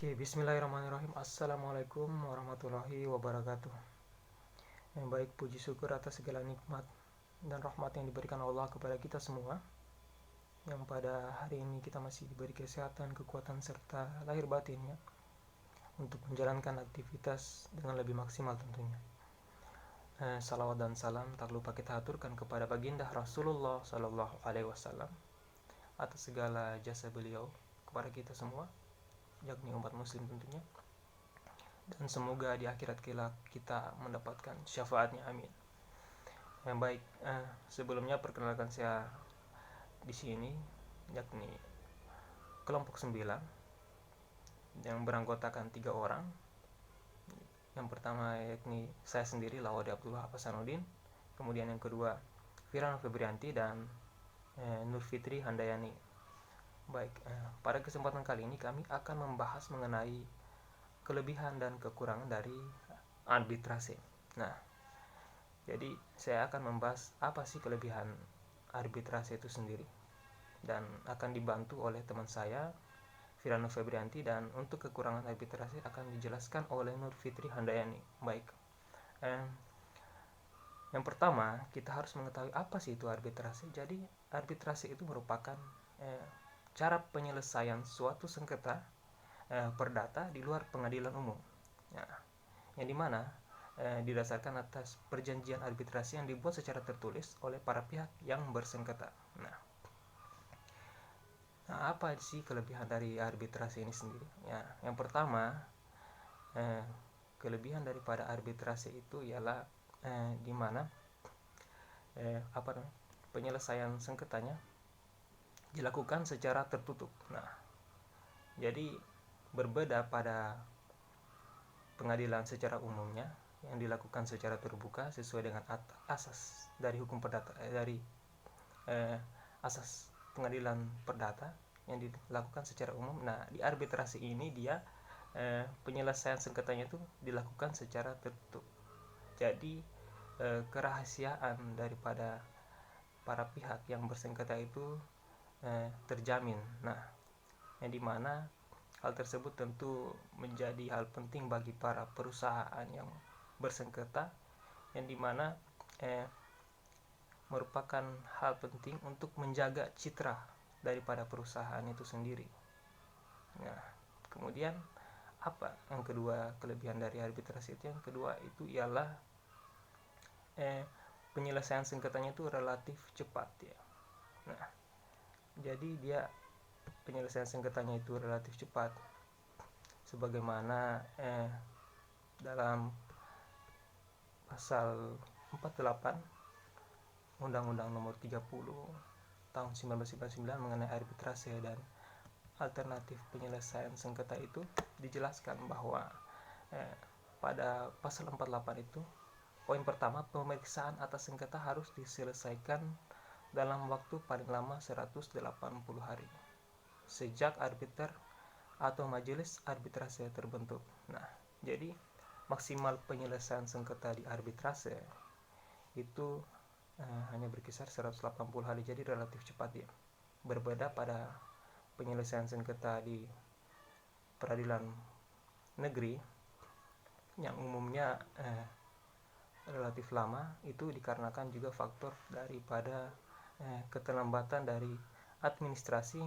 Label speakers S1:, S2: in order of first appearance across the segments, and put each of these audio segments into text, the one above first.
S1: Oke, bismillahirrahmanirrahim. Assalamualaikum warahmatullahi wabarakatuh. Yang baik, puji syukur atas segala nikmat dan rahmat yang diberikan Allah kepada kita semua, yang pada hari ini kita masih diberi kesehatan, kekuatan, serta lahir batinnya untuk menjalankan aktivitas dengan lebih maksimal tentunya. Salawat dan salam tak lupa kita aturkan kepada baginda Rasulullah Sallallahu Alaihi Wasallam atas segala jasa beliau kepada kita semua, yakni umat muslim tentunya, dan semoga di akhirat kelak kita mendapatkan syafaatnya, amin. Yang baik, sebelumnya perkenalkan saya di sini, yakni kelompok 9 yang beranggotakan 3 orang. Yang pertama yakni saya sendiri, Lawadi Abdullah Hasanuddin, kemudian yang kedua Firana Febrianti dan Nur Fitri Handayani. Baik, pada kesempatan kali ini kami akan membahas mengenai kelebihan dan kekurangan dari arbitrase. Nah, jadi saya akan membahas apa sih kelebihan arbitrase itu sendiri, dan akan dibantu oleh teman saya Firana Febrianti, dan untuk kekurangan arbitrase akan dijelaskan oleh Nur Fitri Handayani. Baik, yang pertama kita harus mengetahui apa sih itu arbitrase. Jadi arbitrase itu merupakan cara penyelesaian suatu sengketa perdata di luar pengadilan umum, yang dimana didasarkan atas perjanjian arbitrasi yang dibuat secara tertulis oleh para pihak yang bersengketa. Nah, apa sih kelebihan dari arbitrasi ini sendiri? Ya, yang pertama, kelebihan daripada arbitrasi itu ialah dimana penyelesaian sengketanya dilakukan secara tertutup. Nah, jadi berbeda pada pengadilan secara umumnya yang dilakukan secara terbuka sesuai dengan asas dari hukum perdata, dari asas pengadilan perdata yang dilakukan secara umum. Nah, di arbitrasi ini dia penyelesaian sengketanya itu dilakukan secara tertutup. Jadi kerahasiaan daripada para pihak yang bersengketa itu terjamin. Nah, yang dimana hal tersebut tentu menjadi hal penting bagi para perusahaan yang bersengketa, yang dimana merupakan hal penting untuk menjaga citra daripada perusahaan itu sendiri. Nah, kemudian apa yang kedua kelebihan dari arbitrasi itu? Yang kedua itu ialah penyelesaian sengketanya itu relatif cepat ya. Nah, jadi dia penyelesaian sengketanya itu relatif cepat, sebagaimana dalam pasal 48 Undang-Undang Nomor 30 tahun 1999 mengenai arbitrase dan alternatif penyelesaian sengketa itu dijelaskan bahwa pada pasal 48 itu poin pertama, pemeriksaan atas sengketa harus diselesaikan dalam waktu paling lama 180 hari sejak arbiter atau majelis arbitrase terbentuk. Nah, jadi maksimal penyelesaian sengketa di arbitrase itu hanya berkisar 180 hari, jadi relatif cepat ya. Berbeda pada penyelesaian sengketa di peradilan negeri yang umumnya relatif lama, itu dikarenakan juga faktor daripada keterlambatan dari administrasi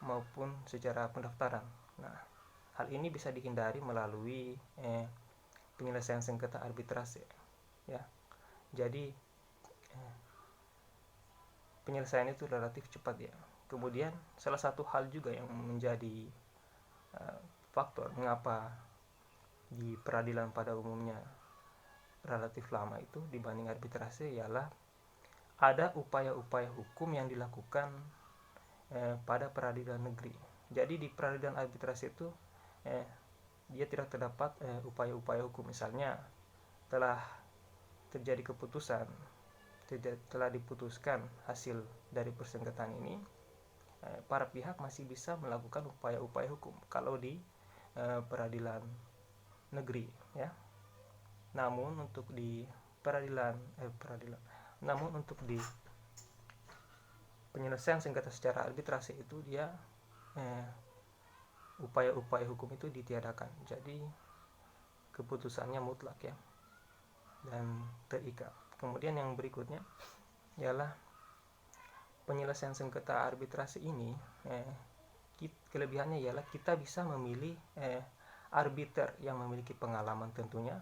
S1: maupun secara pendaftaran. Nah, hal ini bisa dihindari melalui penyelesaian sengketa arbitrase ya. Jadi penyelesaian itu relatif cepat ya. Kemudian salah satu hal juga yang menjadi faktor mengapa di peradilan pada umumnya relatif lama itu dibanding arbitrase ialah ada upaya-upaya hukum yang dilakukan pada peradilan negeri. Jadi di peradilan arbitrase itu dia tidak terdapat upaya-upaya hukum. Misalnya telah terjadi keputusan, telah diputuskan hasil dari persengketaan ini, para pihak masih bisa melakukan upaya-upaya hukum kalau di peradilan negeri ya. Namun untuk di penyelesaian sengketa secara arbitrase itu dia upaya-upaya hukum itu ditiadakan. Jadi keputusannya mutlak ya, dan terikat. Kemudian yang berikutnya ialah penyelesaian sengketa arbitrase ini, kelebihannya ialah kita bisa memilih arbiter yang memiliki pengalaman tentunya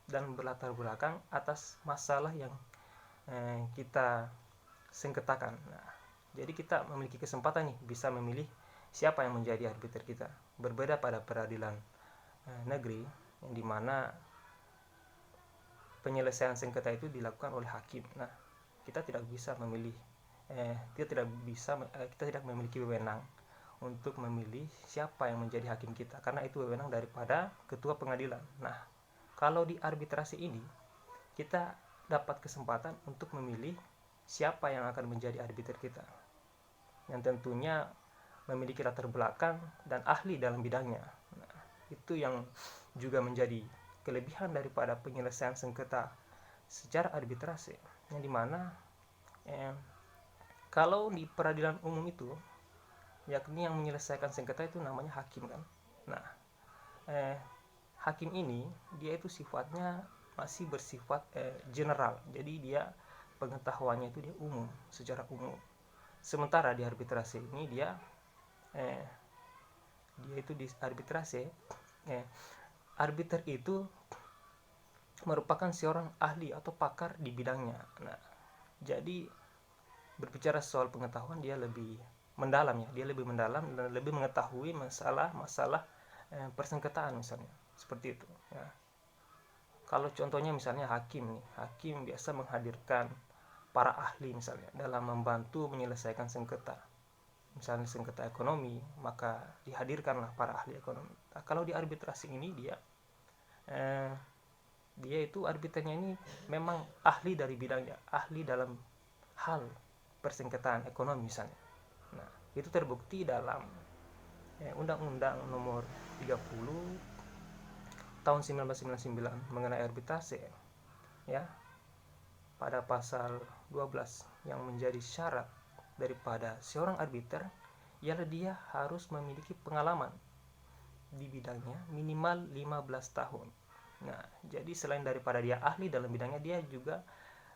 S1: dan berlatar belakang atas masalah yang kita sengketakan. Nah, jadi kita memiliki kesempatan nih bisa memilih siapa yang menjadi arbiter kita. Berbeda pada peradilan negeri yang dimana penyelesaian sengketa itu dilakukan oleh hakim. Nah, kita tidak bisa memilih, kita tidak memiliki wewenang untuk memilih siapa yang menjadi hakim kita, karena itu wewenang daripada ketua pengadilan. Nah, kalau di arbitrasi ini kita dapat kesempatan untuk memilih siapa yang akan menjadi arbiter kita, yang tentunya memiliki latar belakang dan ahli dalam bidangnya. Nah, itu yang juga menjadi kelebihan daripada penyelesaian sengketa secara arbitrase, yang dimana kalau di peradilan umum itu, yakni yang menyelesaikan sengketa itu namanya hakim kan. Nah, hakim ini dia itu sifatnya masih bersifat general, jadi dia pengetahuannya itu dia umum, secara umum. Sementara di arbitrase ini dia itu di arbitrase arbiter itu merupakan seorang ahli atau pakar di bidangnya. Nah, jadi berbicara soal pengetahuan dia lebih mendalam ya, dia lebih mendalam dan lebih mengetahui masalah persengketaan misalnya, seperti itu ya. Kalau contohnya misalnya hakim biasa menghadirkan para ahli misalnya dalam membantu menyelesaikan sengketa. Misalnya sengketa ekonomi, maka dihadirkanlah para ahli ekonomi. Nah, kalau di arbitrasi ini dia itu arbiternya ini memang ahli dari bidangnya, ahli dalam hal persengketaan ekonomi misalnya. Nah, itu terbukti dalam Undang-Undang Nomor 30 tahun 1999 mengenai arbitrase ya. Pada pasal 12 yang menjadi syarat daripada seorang arbiter ialah dia harus memiliki pengalaman di bidangnya minimal 15 tahun. Nah, jadi selain daripada dia ahli dalam bidangnya, dia juga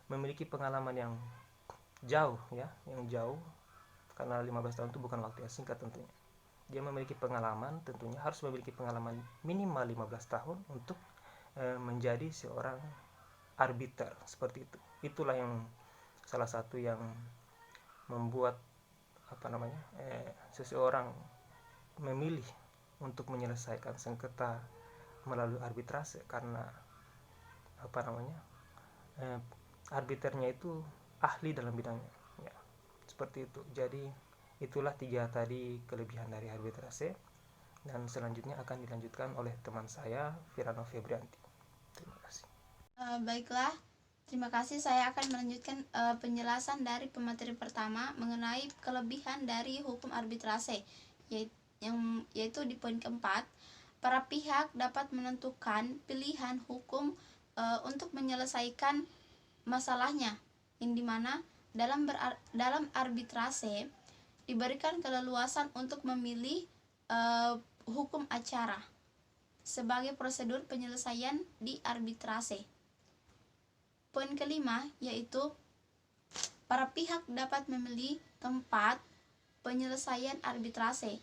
S1: memiliki pengalaman yang jauh ya, karena 15 tahun itu bukan waktu yang singkat tentunya. Dia memiliki pengalaman, tentunya harus memiliki pengalaman minimal 15 tahun untuk menjadi seorang arbiter, seperti itu. Itulah yang salah satu yang membuat seseorang memilih untuk menyelesaikan sengketa melalui arbitrase, karena arbiternya itu ahli dalam bidangnya ya, seperti itu. Jadi itulah 3 tadi kelebihan dari arbitrase, dan selanjutnya akan dilanjutkan oleh teman saya Virano Febrianti. Terima kasih.
S2: Baiklah, terima kasih. Saya akan melanjutkan penjelasan dari pemateri pertama mengenai kelebihan dari hukum arbitrase, yaitu di poin keempat, para pihak dapat menentukan pilihan hukum untuk menyelesaikan masalahnya, yang dimana dalam arbitrase diberikan keleluasan untuk memilih hukum acara sebagai prosedur penyelesaian di arbitrase. Poin kelima yaitu para pihak dapat memilih tempat penyelesaian arbitrase,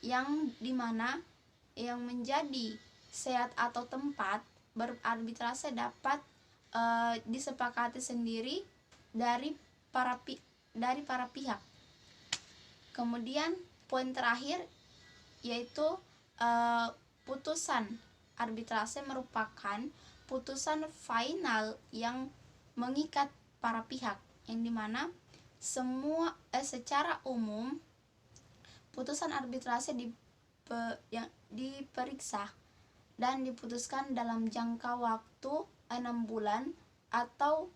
S2: yang dimana yang menjadi seat atau tempat berarbitrase dapat disepakati sendiri dari para pihak. Kemudian poin terakhir yaitu putusan arbitrase merupakan putusan final yang mengikat para pihak, yang dimana secara umum putusan arbitrase diperiksa dan diputuskan dalam jangka waktu 6 bulan atau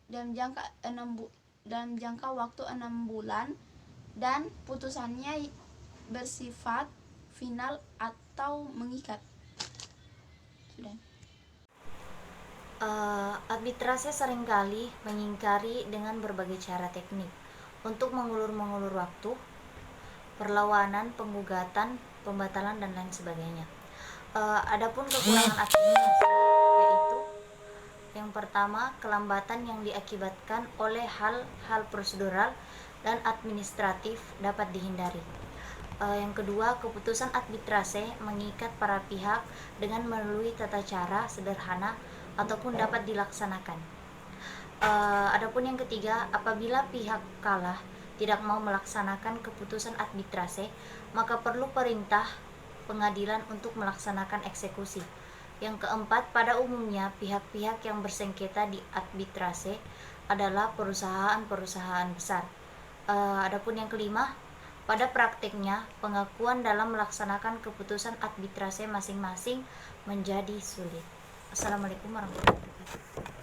S2: dalam jangka waktu 6 bulan, dan putusannya bersifat final atau mengikat. Sudah.
S3: Arbitrase seringkali mengingkari dengan berbagai cara teknik untuk mengulur waktu, perlawanan, penggugatan, pembatalan, dan lain sebagainya. Adapun kekurangan administrasi yaitu yang pertama, kelambatan yang diakibatkan oleh hal-hal prosedural dan administratif dapat dihindari. Yang kedua, keputusan arbitrase mengikat para pihak dengan melalui tata cara sederhana ataupun dapat dilaksanakan. Adapun yang ketiga, apabila pihak kalah tidak mau melaksanakan keputusan arbitrase, maka perlu perintah pengadilan untuk melaksanakan eksekusi. Yang keempat, pada umumnya pihak-pihak yang bersengketa di arbitrase adalah perusahaan-perusahaan besar. Adapun yang kelima, pada praktiknya pengakuan dalam melaksanakan keputusan arbitrase masing-masing menjadi sulit. Assalamualaikum warahmatullahi wabarakatuh.